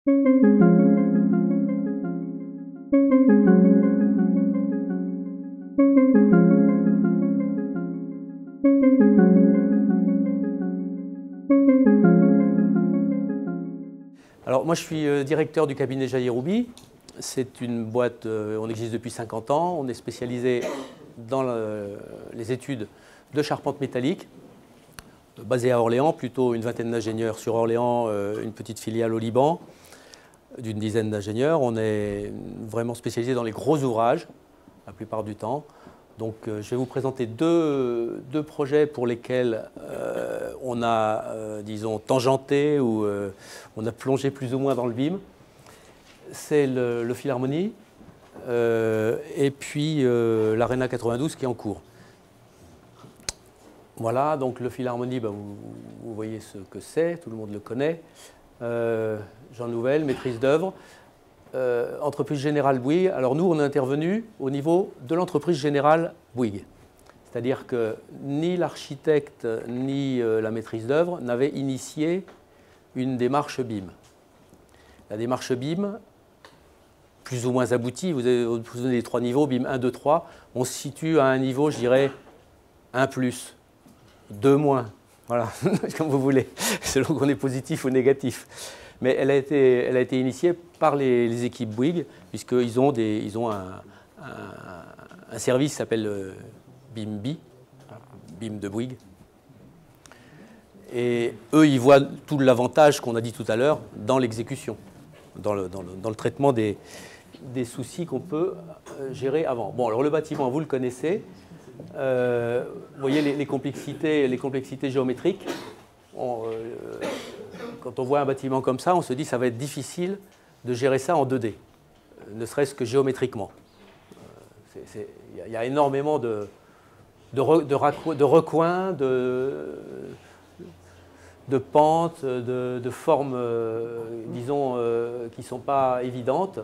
Alors moi je suis directeur du cabinet Jaillet-Rouby. C'est une boîte, on existe depuis 50 ans, on est spécialisé dans les études de charpente métallique, basé à Orléans, plutôt une vingtaine d'ingénieurs sur Orléans, une petite filiale au Liban d'une dizaine d'ingénieurs. On est vraiment spécialisé dans les gros ouvrages, la plupart du temps. Donc je vais vous présenter deux projets pour lesquels on a, disons, tangenté ou on a plongé plus ou moins dans le BIM. C'est le Philharmonie et puis l'Arena 92 qui est en cours. Voilà, donc le Philharmonie, vous voyez ce que c'est, tout le monde le connaît. Jean Nouvel, maîtrise d'œuvre. Entreprise Générale Bouygues. Alors nous, on est intervenu au niveau de l'entreprise Générale Bouygues. C'est-à-dire que ni l'architecte ni la maîtrise d'œuvre n'avaient initié une démarche BIM. La démarche BIM, plus ou moins aboutie, vous avez les trois niveaux, BIM 1, 2, 3, on se situe à un niveau, je dirais, 1+, 2-, voilà, comme vous voulez, selon qu'on est positif ou négatif. Mais elle a été initiée par les équipes Bouygues, puisqu'ils ont un service qui s'appelle BIMBI, BIM de Bouygues. Et eux, ils voient tout l'avantage qu'on a dit tout à l'heure dans l'exécution, dans le traitement des soucis qu'on peut gérer avant. Bon, alors le bâtiment, vous le connaissez. Vous voyez les complexités géométriques. Quand on voit un bâtiment comme ça, on se dit que ça va être difficile de gérer ça en 2D, ne serait-ce que géométriquement. Il y a énormément de recoins, de pentes, de formes, disons, qui ne sont pas évidentes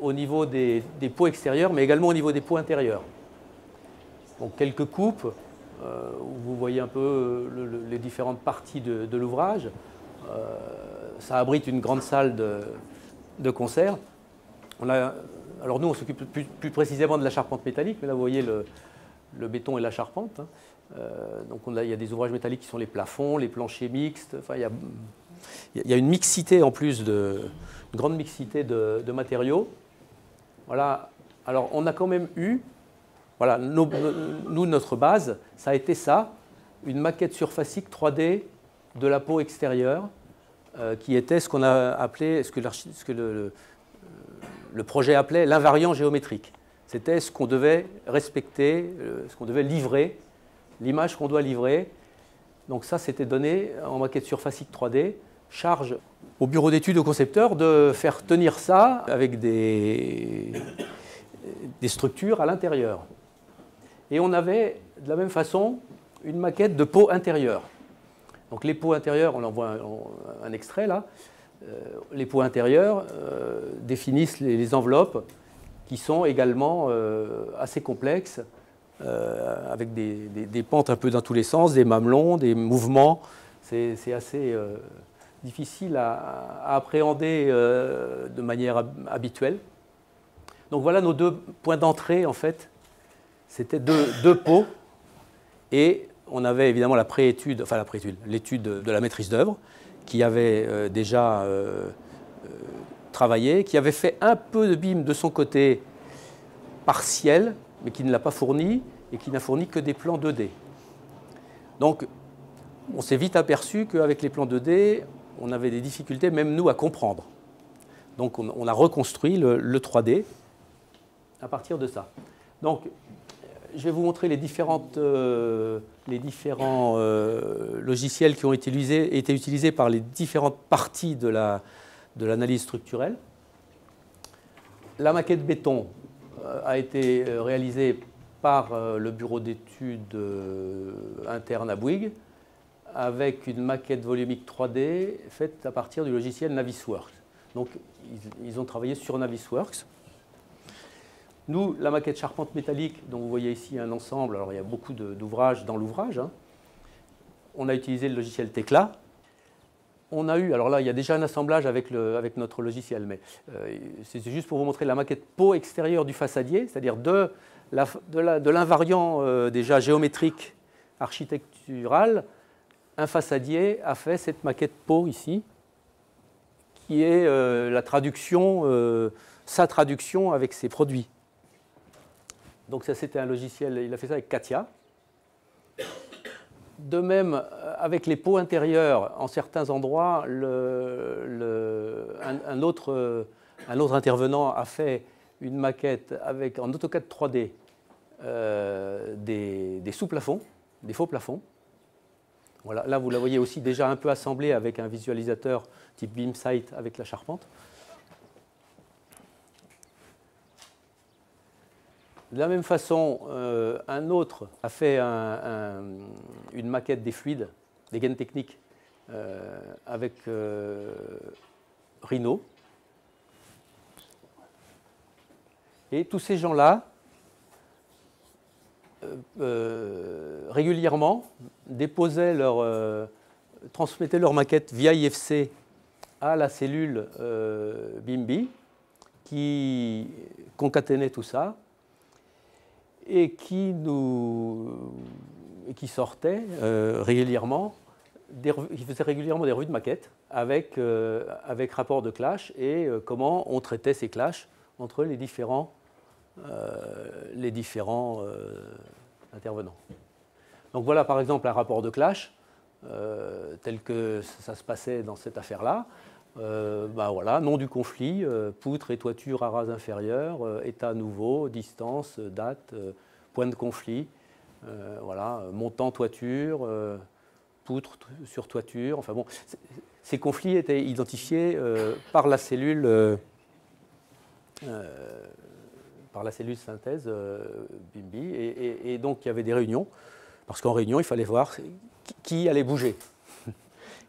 au niveau des pots extérieurs, mais également au niveau des pots intérieurs. Donc quelques coupes, où vous voyez un peu les différentes parties de l'ouvrage. Ça abrite une grande salle de concert. Alors nous, on s'occupe plus précisément de la charpente métallique, mais là, vous voyez le béton et la charpente. Donc il y a des ouvrages métalliques qui sont les plafonds, les planchers mixtes. Enfin, il y a une mixité en plus, une grande mixité de matériaux. Voilà. Alors on a quand même eu, voilà, nous, notre base, ça a été ça, une maquette surfacique 3D de la peau extérieure, qui était ce qu'on a appelé, ce que le projet appelait l'invariant géométrique. C'était ce qu'on devait respecter, ce qu'on devait livrer, l'image qu'on doit livrer. Donc ça, c'était donné en maquette surfacique 3D. Charge au bureau d'études, au concepteur, de faire tenir ça avec des structures à l'intérieur. Et on avait, de la même façon, une maquette de peau intérieure. Donc les peaux intérieures, on en voit un extrait là, les peaux intérieures définissent les enveloppes qui sont également assez complexes, avec des pentes un peu dans tous les sens, des mamelons, des mouvements. C'est assez difficile à appréhender de manière habituelle. Donc voilà nos deux points d'entrée en fait. C'était deux pots et on avait évidemment l'étude de la maîtrise d'œuvre qui avait déjà travaillé, qui avait fait un peu de BIM de son côté partiel, mais qui ne l'a pas fourni et qui n'a fourni que des plans 2D. Donc on s'est vite aperçu qu'avec les plans 2D, on avait des difficultés, même nous, à comprendre. Donc on a reconstruit le 3D à partir de ça. Donc je vais vous montrer les différents logiciels qui ont été utilisés par les différentes parties de l'analyse structurelle. La maquette béton a été réalisée par le bureau d'études interne à Bouygues avec une maquette volumique 3D faite à partir du logiciel Navisworks. Donc ils ont travaillé sur Navisworks. Nous, la maquette charpente métallique, dont vous voyez ici un ensemble, alors il y a beaucoup d'ouvrages dans l'ouvrage, hein. On a utilisé le logiciel Tekla. on a eu, alors là, il y a déjà un assemblage avec notre logiciel, mais c'est juste pour vous montrer la maquette peau extérieure du façadier, c'est-à-dire de l'invariant déjà géométrique architectural. Un façadier a fait cette maquette peau ici, qui est la traduction, sa traduction avec ses produits. Donc ça, c'était un logiciel, il a fait ça avec CATIA. De même, avec les peaux intérieures, en certains endroits, un autre intervenant a fait une maquette avec, en AutoCAD 3D des sous-plafonds, des faux plafonds. Voilà, là, vous la voyez aussi déjà un peu assemblée avec un visualisateur type BeamSight avec la charpente. De la même façon, un autre a fait une maquette des fluides, des gaines techniques, avec Rhino. Et tous ces gens-là, régulièrement, transmettaient leur maquette via IFC à la cellule BIMBI, qui concaténait tout ça, et qui sortait régulièrement, qui faisait régulièrement des revues de maquettes avec rapport de clash et comment on traitait ces clashs entre les différents intervenants. Donc voilà par exemple un rapport de clash tel que ça se passait dans cette affaire-là. Voilà, nom du conflit, poutre et toiture à ras inférieur, état nouveau, distance, date, point de conflit, voilà, montant toiture, poutre sur toiture. Enfin bon, ces conflits étaient identifiés par la cellule synthèse BIMBI, et donc il y avait des réunions, parce qu'en réunion il fallait voir qui allait bouger.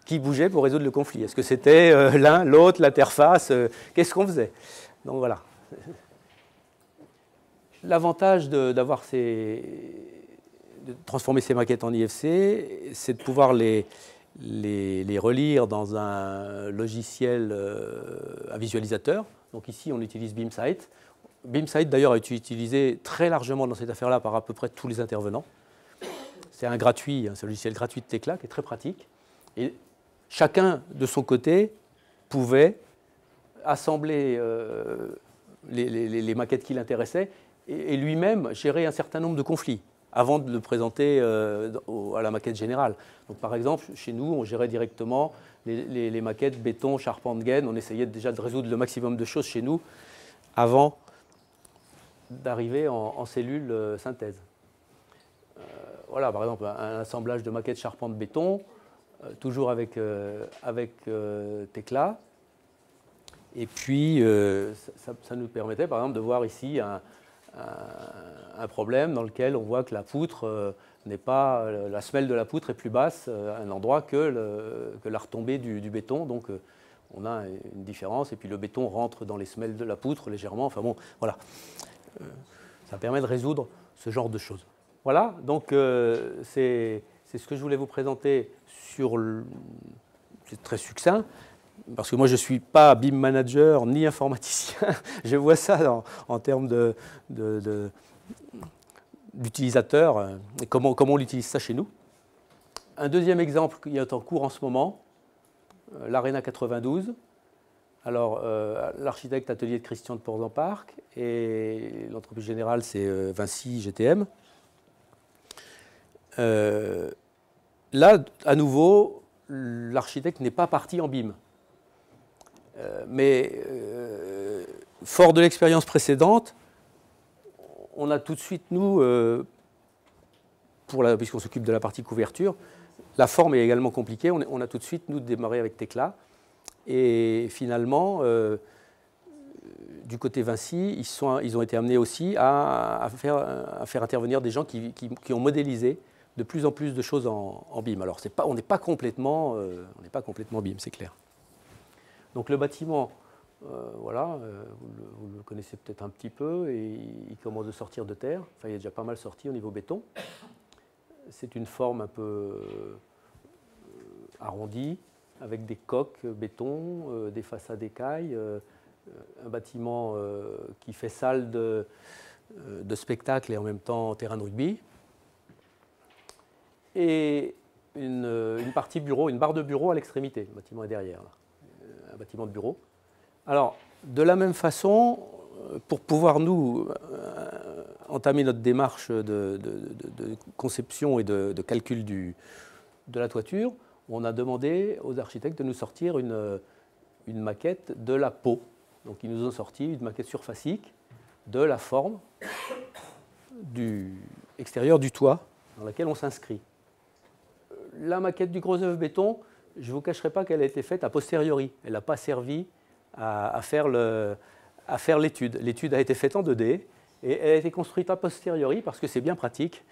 Qui bougeait pour résoudre le conflit. Est-ce que c'était l'un, l'autre, l'interface, qu'est-ce qu'on faisait? Donc voilà. L'avantage de transformer ces maquettes en IFC, c'est de pouvoir les relire dans un logiciel, un visualisateur. Donc ici, on utilise BeamSight. BeamSight, d'ailleurs, a été utilisé très largement dans cette affaire-là par à peu près tous les intervenants. C'est un logiciel gratuit de Tekla qui est très pratique. Et chacun, de son côté, pouvait assembler les maquettes qui l'intéressaient et lui-même gérer un certain nombre de conflits avant de le présenter à la maquette générale. Donc, par exemple, chez nous, on gérait directement les maquettes béton, charpente, gaine. On essayait déjà de résoudre le maximum de choses chez nous avant d'arriver en cellule synthèse. Voilà, par exemple, un assemblage de maquettes charpente béton, toujours avec Tekla. Et puis, ça nous permettait, par exemple, de voir ici un problème dans lequel on voit que la poutre n'est pas, la semelle de la poutre est plus basse à un endroit que la retombée du béton. Donc, on a une différence. Et puis, le béton rentre dans les semelles de la poutre légèrement. Enfin bon, voilà. Ça permet de résoudre ce genre de choses. Voilà, donc c'est ce que je voulais vous présenter c'est très succinct, parce que moi je ne suis pas BIM manager ni informaticien. Je vois ça en termes d'utilisateur, et comment on utilise ça chez nous. Un deuxième exemple qui est en cours en ce moment, l'Arena 92. Alors, l'architecte atelier de Christian de Portzamparc et l'entreprise générale, c'est Vinci GTM. Là, à nouveau, l'architecte n'est pas parti en BIM. Mais fort de l'expérience précédente, on a tout de suite, nous, puisqu'on s'occupe de la partie couverture, la forme est également compliquée, on a tout de suite, nous, démarré avec Tekla. Et finalement, du côté Vinci, ils ont été amenés aussi à faire intervenir des gens qui ont modélisé de plus en plus de choses en BIM. Alors, on n'est pas complètement BIM, c'est clair. Donc le bâtiment, voilà, vous le connaissez peut-être un petit peu, et il commence de sortir de terre. Enfin, il est déjà pas mal sorti au niveau béton. C'est une forme un peu arrondie, avec des coques béton, des façades écailles, un bâtiment qui fait salle de spectacle et en même temps terrain de rugby. Et une partie bureau, une barre de bureau à l'extrémité. Le bâtiment est derrière, là. Un bâtiment de bureau. Alors, de la même façon, pour pouvoir nous entamer notre démarche de conception et de calcul de la toiture, on a demandé aux architectes de nous sortir une maquette de la peau. Donc ils nous ont sorti une maquette surfacique de la forme extérieure du toit dans laquelle on s'inscrit. La maquette du gros œuvre béton, je ne vous cacherai pas qu'elle a été faite a posteriori. Elle n'a pas servi à faire l'étude. L'étude a été faite en 2D et elle a été construite a posteriori parce que c'est bien pratique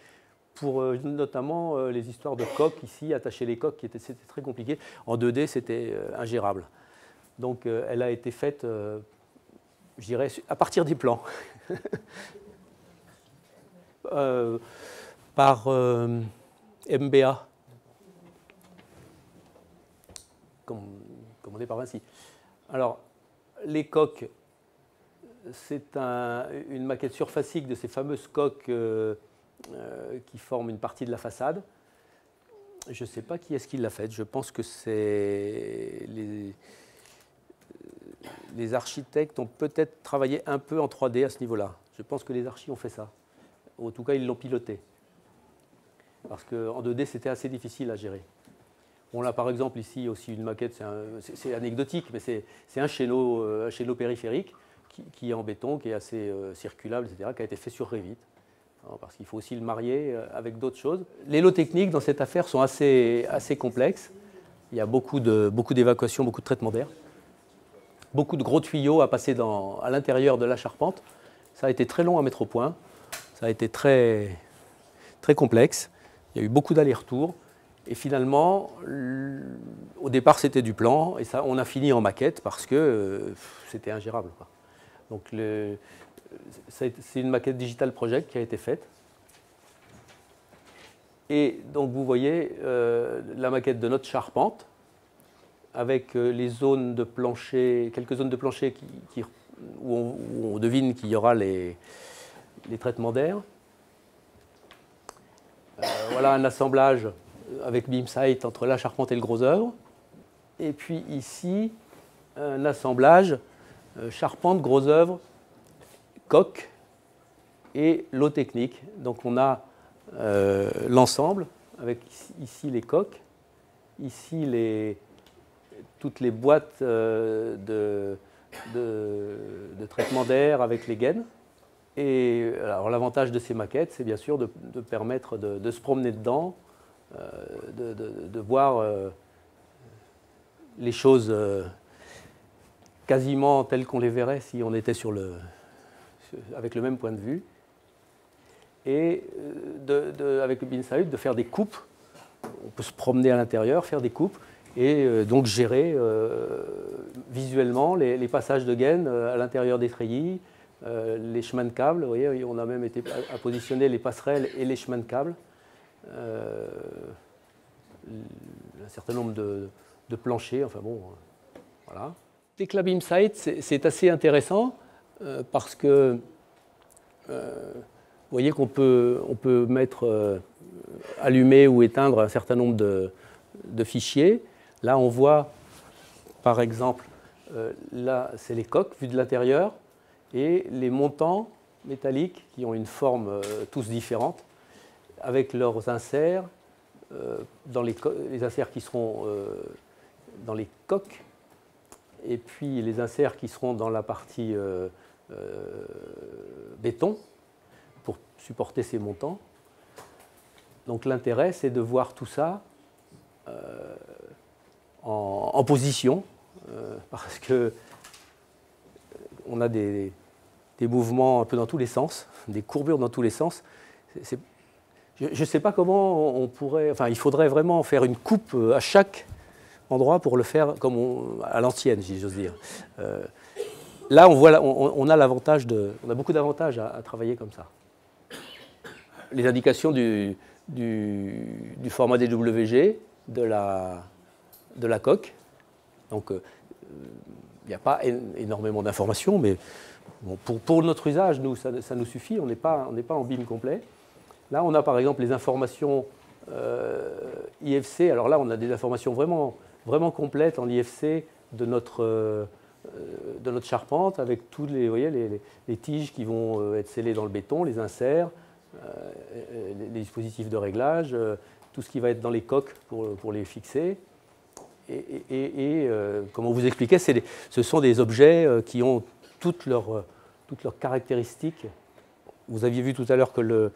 pour notamment les histoires de coques ici, attacher les coques, c'était très compliqué. En 2D, c'était ingérable. Donc elle a été faite, je dirais, à partir des plans. Par MBA, commandé par Vinci. Alors, les coques, c'est une maquette surfacique de ces fameuses coques qui forment une partie de la façade. Je ne sais pas qui est-ce qui l'a faite. Je pense que c'est les architectes ont peut-être travaillé un peu en 3D à ce niveau-là. Je pense que les archis ont fait ça. En tout cas, ils l'ont piloté. Parce qu'en 2D, c'était assez difficile à gérer. On a par exemple ici aussi une maquette, c'est anecdotique, mais c'est un chéneau périphérique qui est en béton, qui est assez circulable, etc., qui a été fait sur Revit. Alors, parce qu'il faut aussi le marier avec d'autres choses. Les lots techniques dans cette affaire sont assez complexes. Il y a beaucoup d'évacuations, beaucoup de traitements d'air, beaucoup de gros tuyaux à passer à l'intérieur de la charpente. Ça a été très long à mettre au point, ça a été très, très complexe. Il y a eu beaucoup d'allers-retours. Et finalement, au départ, c'était du plan, et ça, on a fini en maquette parce que c'était ingérable, quoi. Donc, c'est une maquette Digital Project qui a été faite. Et donc, vous voyez la maquette de notre charpente, avec les zones de plancher, quelques zones de plancher où on devine qu'il y aura les traitements d'air. Voilà un assemblage avec BeamSight entre la charpente et le gros œuvre. Et puis ici, un assemblage charpente, gros œuvre, coque et lot technique. Donc on a l'ensemble avec ici les coques, ici toutes les boîtes de traitement d'air avec les gaines. Et alors l'avantage de ces maquettes, c'est bien sûr de permettre de se promener dedans, de voir les choses quasiment telles qu'on les verrait si on était avec le même point de vue. Et avec le BeamSight, de faire des coupes. On peut se promener à l'intérieur, faire des coupes, et donc gérer visuellement les passages de gaines à l'intérieur des treillis, les chemins de câbles. Vous voyez, on a même été à positionner les passerelles et les chemins de câbles. Un certain nombre de planchers, enfin bon, voilà. Dès que la BeamSight, c'est assez intéressant parce que vous voyez qu'on peut mettre, allumer ou éteindre un certain nombre de fichiers. Là, on voit, par exemple, là, c'est les coques vues de l'intérieur et les montants métalliques qui ont une forme tous différente, avec leurs inserts, dans les inserts qui seront dans les coques, et puis les inserts qui seront dans la partie béton pour supporter ces montants. Donc l'intérêt, c'est de voir tout ça en position, parce que on a des mouvements un peu dans tous les sens, des courbures dans tous les sens. Je ne sais pas comment on pourrait... Enfin, il faudrait vraiment faire une coupe à chaque endroit pour le faire comme à l'ancienne, si j'ose dire. Là, on a l'avantage on a beaucoup d'avantages à travailler comme ça. Les indications du format DWG, de la de la coque. Donc, il n'y a pas énormément d'informations, mais bon, pour notre usage, nous, ça nous suffit, on n'est pas en BIM complet. Là, on a par exemple les informations IFC. Alors là, on a des informations vraiment, vraiment complètes en IFC de notre charpente, avec tous les, vous voyez, les tiges qui vont être scellées dans le béton, les inserts, les dispositifs de réglage, tout ce qui va être dans les coques pour les fixer. Et comme on vous expliquait, ce sont des objets qui ont toutes leurs caractéristiques. Vous aviez vu tout à l'heure que le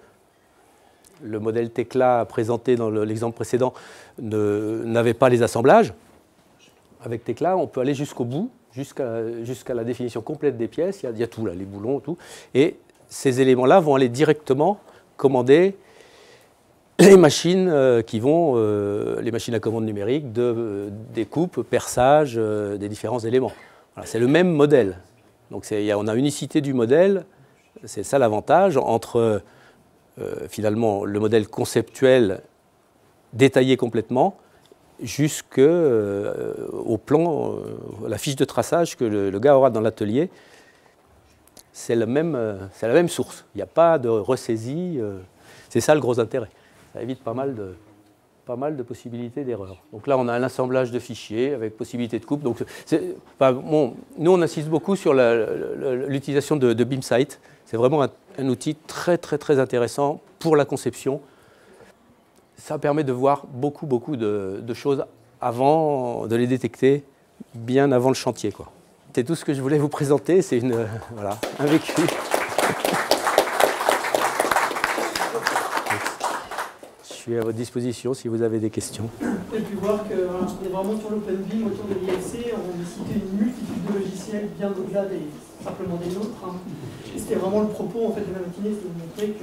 modèle Tekla présenté dans l'exemple précédent n'avait pas les assemblages. Avec Tekla, on peut aller jusqu'au bout, jusqu'à la définition complète des pièces. Il y a tout là, les boulons, tout. Et ces éléments-là vont aller directement commander les machines les machines à commande numérique de découpe, perçage des différents éléments. Voilà, c'est le même modèle. Donc on a unicité du modèle, c'est ça l'avantage entre finalement le modèle conceptuel détaillé complètement jusqu'au plan, la fiche de traçage que le gars aura dans l'atelier. C'est la même source. Il n'y a pas de ressaisie. C'est ça le gros intérêt. Ça évite pas mal de possibilités d'erreurs. Donc là, on a un assemblage de fichiers avec possibilité de coupe. Donc, bon, nous, on insiste beaucoup sur l'utilisation de BIMsite. C'est vraiment un outil très, très, très intéressant pour la conception. Ça permet de voir beaucoup de choses avant, de les détecter bien avant le chantier, quoi. C'est tout ce que je voulais vous présenter. C'est voilà, un vécu. Je suis à votre disposition si vous avez des questions. Vous avez pu voir qu'on est vraiment sur l'Open BIM autour de l'IFC. On a cité une multitude de logiciels bien au-delà simplement des nôtres. Et c'était vraiment le propos en fait, de la matinée, c'est de montrer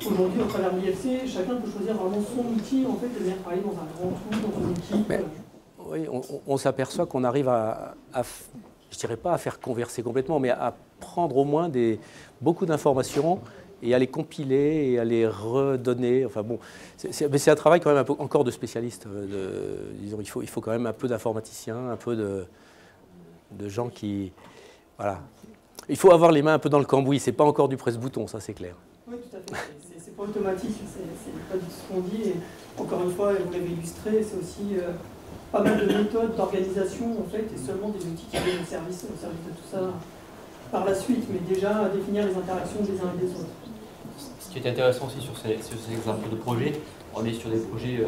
qu'aujourd'hui, au travers de l'IFC, chacun peut choisir vraiment son outil en fait, et venir travailler dans un grand tout, dans une équipe. Mais, oui, on s'aperçoit qu'on arrive je ne dirais pas à faire converser complètement, mais à prendre au moins beaucoup d'informations et à les compiler et à les redonner. Enfin bon, c'est un travail quand même encore de spécialiste. Disons, il faut quand même un peu d'informaticiens, un peu de gens qui... Voilà. Il faut avoir les mains un peu dans le cambouis. C'est pas encore du presse-bouton, ça c'est clair. Oui, tout à fait. C'est pas automatique, c'est pas du tout ce qu'on dit. Et encore une fois, vous l'avez illustré, c'est aussi pas mal de méthodes d'organisation en fait, et seulement des outils qui viennent au service de tout ça par la suite, mais déjà à définir les interactions des uns et des autres. Ce qui est intéressant aussi sur ces exemples de projets, on est sur des projets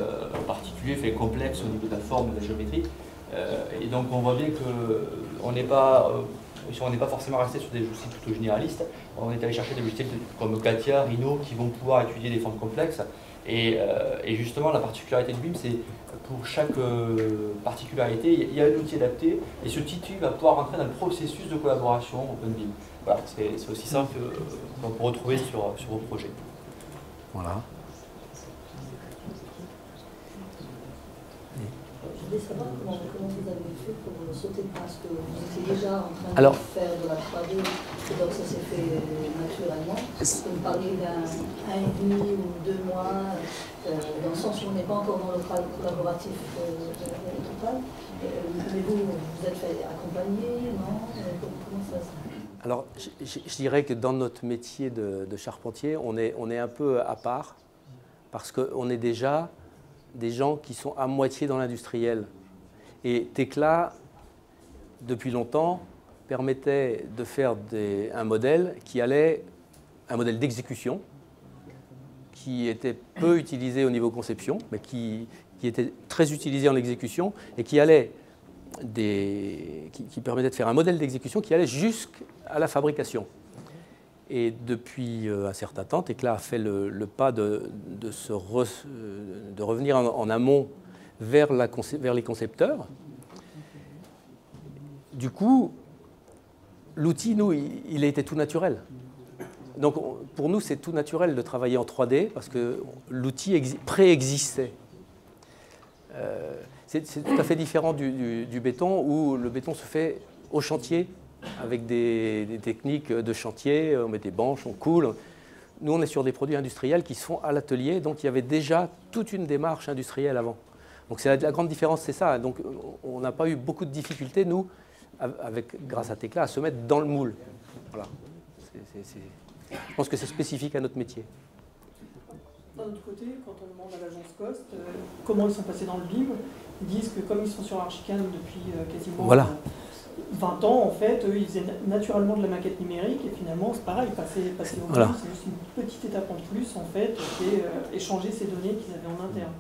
particuliers, faits complexes au niveau de la forme, de la géométrie, et donc on voit bien qu'on n'est pas forcément resté sur des logiciels plutôt généralistes. On est allé chercher des logiciels comme Katia, Rhino, qui vont pouvoir étudier des formes complexes. Et justement, la particularité de BIM, c'est pour chaque particularité, il y a un outil adapté, et ce outil va pouvoir rentrer dans le processus de collaboration OpenBIM. Voilà, c'est aussi ça qu'on peut retrouver sur vos projets. Voilà. Je voulais savoir comment vous avez fait pour sauter le pas, parce que vous étiez déjà en train de faire de la 3D, et donc ça s'est fait naturellement. Vous me parliez d'un 1,5 ou 2 mois, dans le sens où on n'est pas encore dans le collaboratif total. Mais vous êtes fait accompagner, non? Comment ça se passe? Alors, je dirais que dans notre métier de charpentier, on est un peu à part, parce qu'on est déjà des gens qui sont à moitié dans l'industriel. Et Tekla, depuis longtemps, permettait de faire un modèle un modèle d'exécution, qui était peu utilisé au niveau conception, mais qui était très utilisé en exécution, et qui permettait de faire un modèle d'exécution qui allait jusqu'à la fabrication. Et depuis un certain temps, Tekla a fait le pas de revenir en amont vers les concepteurs. Du coup, l'outil, nous, il a été tout naturel. Donc pour nous, c'est tout naturel de travailler en 3D parce que l'outil préexistait. C'est tout à fait différent du béton où le béton se fait au chantier avec des techniques de chantier, on met des banches, on coule. Nous, on est sur des produits industriels qui se font à l'atelier, donc il y avait déjà toute une démarche industrielle avant. Donc la grande différence, c'est ça. Donc on n'a pas eu beaucoup de difficultés, nous, grâce à Tekla, à se mettre dans le moule. Voilà. Je pense que c'est spécifique à notre métier. D'un autre côté, quand on demande à l'agence Cost comment ils sont passés dans le BIM, ils disent que comme ils sont sur Archicad depuis quasiment 20 ans, en fait, eux, ils faisaient naturellement de la maquette numérique et finalement, c'est pareil, passer au BIM, c'est juste une petite étape en plus, en fait, et échanger ces données qu'ils avaient en interne.